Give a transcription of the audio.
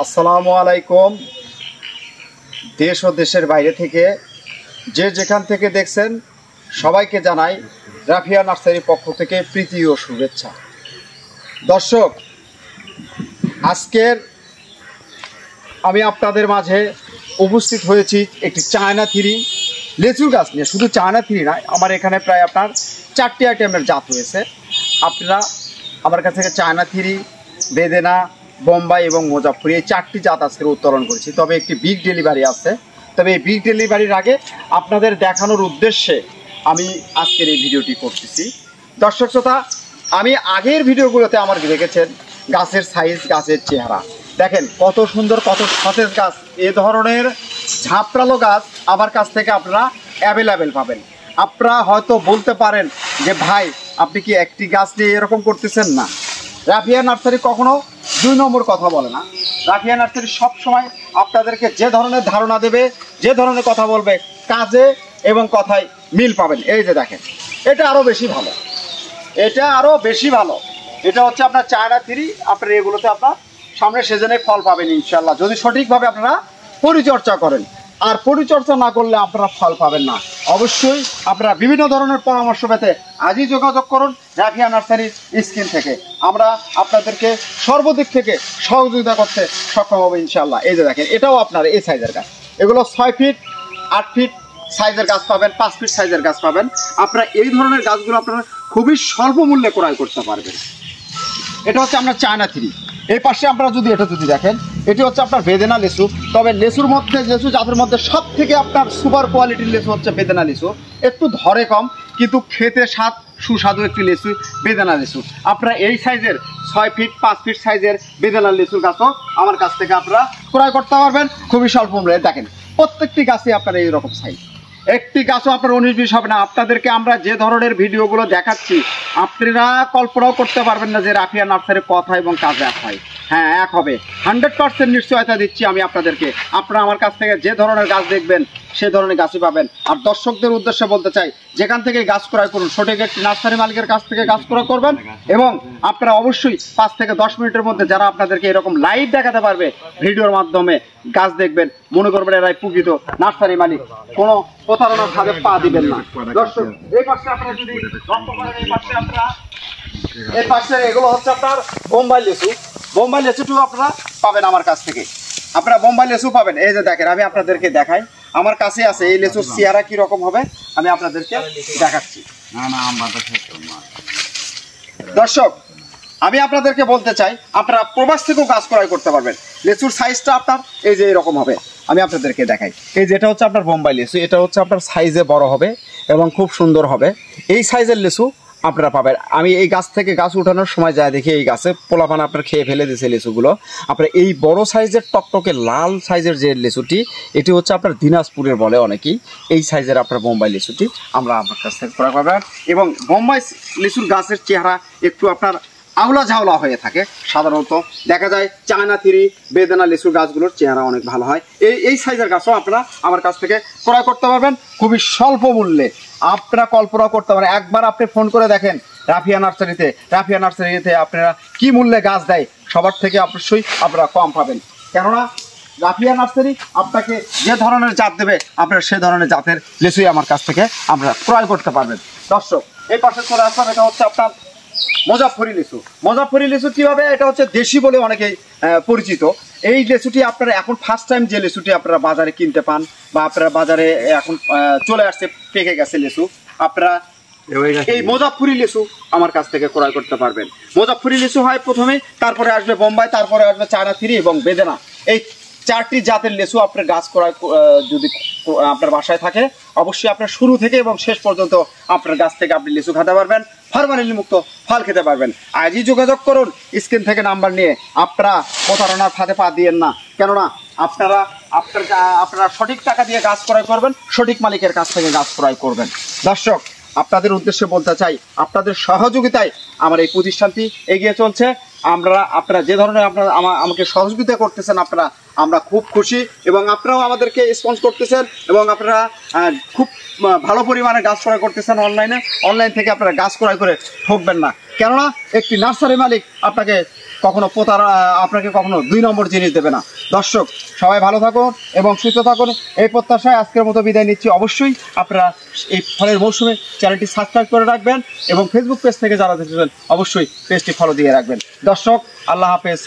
আসসালামু আলাইকুম। দেশ ও দেশের বাইরে থেকে যে যেখান থেকে দেখছেন সবাইকে জানাই রাফিয়া নার্সারির পক্ষ থেকে প্রীতি ও শুভেচ্ছা। দর্শক, আজকের আমি আপনাদের মাঝে উপস্থিত হয়েছি একটি চায়না থ্রি লেচুর গাছ নিয়ে। শুধু চায়না থ্রি নয়, আমার এখানে প্রায় আপনার 4টি আইটেমের জাত হয়েছে। আপনারা আমার কাছ থেকে চায়না থ্রি, বেদেনা, বোম্বাই এবং মুজাফফরি এই 4টি জাত আজকে উত্তোলন করেছি। তবে একটি বিগ ডেলিভারি আছে। তবে এই বিগ ডেলিভারির আগে আপনাদের দেখানোর উদ্দেশ্যে আমি আজকের এই ভিডিওটি করতেছি। দর্শক শ্রোতা, আমি আগের ভিডিওগুলোতে আমার দেখেছেন গাছের সাইজ, গাছের চেহারা দেখেন কত সুন্দর, কত সতেজ গাছ। এ ধরনের ঝাঁপড়ালো গাছ আমার কাছ থেকে আপনারা অ্যাভেলেবেল পাবেন। আপনারা হয়তো বলতে পারেন যে ভাই আপনি কি একটি গাছ নিয়ে এরকম করতেছেন? না, রাফিয়া নার্সারি কখনো 2 নম্বর কথা বলে না। রাফিয়া নার্সারি সবসময় আপনাদেরকে যে ধরনের ধারণা দেবে, যে ধরনের কথা বলবে, কাজে এবং কথায় মিল পাবেন। এই যে দেখেন, এটা আরও বেশি ভালো, এটা আরও বেশি ভালো। এটা হচ্ছে আপনার চায়না থ্রি। আপনার এগুলোতে আপনার সামনে সিজনে ফল পাবেন ইনশাল্লাহ, যদি সঠিকভাবে আপনারা পরিচর্যা করেন। আর পরিচর্যা না করলে আপনারা ফল পাবেন না। অবশ্যই আপনারা বিভিন্ন ধরনের পরামর্শ পেতে আজই যোগাযোগ করুন রাফিয়া নার্সারির স্ক্রিন থেকে। আমরা আপনাদেরকে সর্বদিক থেকে সহযোগিতা করতে সক্ষম হবে ইনশাল্লাহ। এই যে দেখেন, এটাও আপনার এই সাইজের গাছ। এগুলো 6 ফিট 8 ফিট সাইজের গাছ পাবেন, 5 ফিট সাইজের গাছ পাবেন। আপনারা এই ধরনের গাছগুলো আপনারা খুবই স্বল্প মূল্যে ক্রয় করতে পারবেন। এটা হচ্ছে আপনার চায়না থ্রি। এই পাশে আপনারা যদি এটা দেখেন, এটি হচ্ছে আপনার বেদেনা লিচু। তবে লেচুর মধ্যে, লেচু জাতের মধ্যে সব থেকে আপনার সুপার কোয়ালিটির লেচু হচ্ছে বেদেনা লিচু। একটু ধরে কম, কিন্তু খেতে স্বাদ সুস্বাদু একটি লেচু বেদেনা লিচু। আপনারা এই সাইজের 6 ফিট 5 ফিট সাইজের বেদেনা লিচুর গাছও আমার কাছ থেকে আপনারা ক্রয় করতে পারবেন খুবই স্বল্প মূল্যে। দেখেন প্রত্যেকটি গাছে আপনার এইরকম সাইজ, একটি গাছও আপনার 19-20 হবে না। আপনাদেরকে আমরা যে ধরনের ভিডিওগুলো দেখাচ্ছি আপনারা কল্পনাও করতে পারবেন না যে রাফিয়া নার্সারির কথা এবং কাজ এক হয়। হ্যাঁ, এক হবে, 100% নিশ্চয়তা দিচ্ছি আমি আপনাদেরকে। আপনারা আমার কাছ থেকে যে ধরনের গাছ দেখবেন সে ধরনের গাছই পাবেন। আর দর্শকদের উদ্দেশ্যে বলতে চাই, যেখান থেকে গাছ ক্রয় করুন সঠিক একটি নার্সারি মালিকের কাছ থেকে গাছ ক্রয় করবেন। এবং আপনারা অবশ্যই 5 থেকে 10 মিনিটের মধ্যে যারা আপনাদেরকে এরকম লাইভ দেখাতে পারবে ভিডিওর মাধ্যমে গাছ দেখবেন, মনে করবেন এরাই প্রকৃত নার্সারি মালিক, কোনো প্রতারণার ফাঁদে পা দিবেন না। দর্শক, এই পাশে আপনারা যদি লক্ষ্য করেন, এই পাশে আপনারা এই পাশে এগুলো হচ্ছে আপনার বোম্বাই লেচু। বোম্বাই লেচুটিও আপনারা পাবেন আমার কাছ থেকে। আপনারা বোম্বাই লেচু পাবেন। এই যে দেখেন, আমি আপনাদেরকে দেখাই, আমার কাছে আছে। এই লেচুর চেহারা কি রকম হবে আমি আপনাদেরকে দেখাচ্ছি। দর্শক, আমি আপনাদেরকে বলতে চাই আপনারা প্রবাস থেকেও গাছ ক্রয় করতে পারবেন। লেচুর সাইজটা আপনার এই যে এরকম হবে, আমি আপনাদেরকে দেখাই। এই যে এটা হচ্ছে আপনার বোম্বাই লেচু। এটা হচ্ছে আপনার সাইজে বড় হবে এবং খুব সুন্দর হবে। এই সাইজের লেচু আপনারা পাবেন। আমি এই গাছ থেকে গাছ উঠানোর সময় যায় দেখি এই গাছে পোলাপান আপনার খেয়ে ফেলে দিয়েছে লেচুগুলো। আপনার এই বড় সাইজের টকটকে লাল সাইজের যে লেচুটি, এটি হচ্ছে আপনার দিনাজপুরের বলে অনেকেই। এই সাইজের আপনার বোম্বাই লেচুটি আমরা আমার কাছ থেকে ক্রয় পাবেন। এবং বোম্বাই লিচুর গাছের চেহারা একটু আপনার আওলা ঝাওলা হয়ে থাকে। সাধারণত দেখা যায় চায়না থ্রি, বেদেনা লিচুর গাছগুলোর চেহারা অনেক ভালো হয়। এই সাইজের গাছও আপনারা আমার কাছ থেকে ক্রয় করতে পারবেন খুবই স্বল্প মূল্যে। আপনারা কল্পনা করতে পারেন, একবার আপনি ফোন করে দেখেন রাফিয়া নার্সারিতে। রাফিয়া নার্সারিতে আপনারা কি মূল্যে গাছ দেয়, সবার থেকে অবশ্যই আপনারা কম পাবেন। কেননা রাফিয়া নার্সারি আপনাকে যে ধরনের জাত দেবে আপনারা সে ধরনের জাতের লিচুই আমার কাছ থেকে আপনারা ক্রয় করতে পারবেন। দর্শক, এই পাশে চলে আসলাম, এটা হচ্ছে আপনার মুজাফফরি লিচু। মুজাফফরি লিচু কীভাবে, এটা হচ্ছে দেশি বলে অনেকেই পরিচিত। এই লিচুটি আপনারা এখন ফার্স্ট টাইম যে লিচুটি আপনারা বাজারে কিনতে পান, বা আপনারা বাজারে এখন চলে আসছে, পেকে গেছে লিচু, আপনারা এই মুজাফফরি লিচু আমার কাছ থেকে ক্রয় করতে পারবেন। মুজাফফরি লিচু হয় প্রথমে, তারপরে আসবে বোম্বাই, তারপরে আসবে চায়না থ্রি এবং বেদেনা। এই 4টি জাতের লিচু আপনার গাছ ক্রয় যদি আপনার বাসায় থাকে, অবশ্যই আপনার শুরু থেকে এবং শেষ পর্যন্ত আপনার গাছ থেকে আপনি লিচু খেতে পারবেন, ফরমালিন মুক্ত ফল খেতে পারবেন। আজই যোগাযোগ করুন স্ক্রিন থেকে নাম্বার নিয়ে। আপনারা প্রতারণার ফাঁদে পা দিয়েন না, কেননা আপনারা সঠিক টাকা দিয়ে গাছ ক্রয় করবেন, সঠিক মালিকের কাছ থেকে গাছ ক্রয় করবেন। দর্শক, আপনাদের উদ্দেশ্যে বলতে চাই, আপনাদের সহযোগিতায় আমার এই প্রতিষ্ঠানটি এগিয়ে চলছে। আপনারা যে ধরনের আপনারা আমাকে সহযোগিতা করতেছেন আমরা খুব খুশি, এবং আপনারাও আমাদেরকে স্পন্সর করতেছেন, এবং আপনারা খুব ভালো পরিমাণে গাছ ক্রয় করতেছেন অনলাইন থেকে আপনারা গাছ ক্রয় করে ঠকবেন না, কেননা একটি নার্সারি মালিক আপনাকে কখনো 2 নম্বর জিনিস দেবে না। দর্শক সবাই ভালো থাকুন এবং সুস্থ থাকুন, এই প্রত্যাশায় আজকের মতো বিদায় নিচ্ছি। অবশ্যই আপনারা এই ফলের মৌসুমে চ্যানেলটি সাবস্ক্রাইব করে রাখবেন, এবং ফেসবুক পেজ থেকে যারা দেখেছেন অবশ্যই পেজটি ফলো দিয়ে রাখবেন। দর্শক আল্লাহ হাফেজ।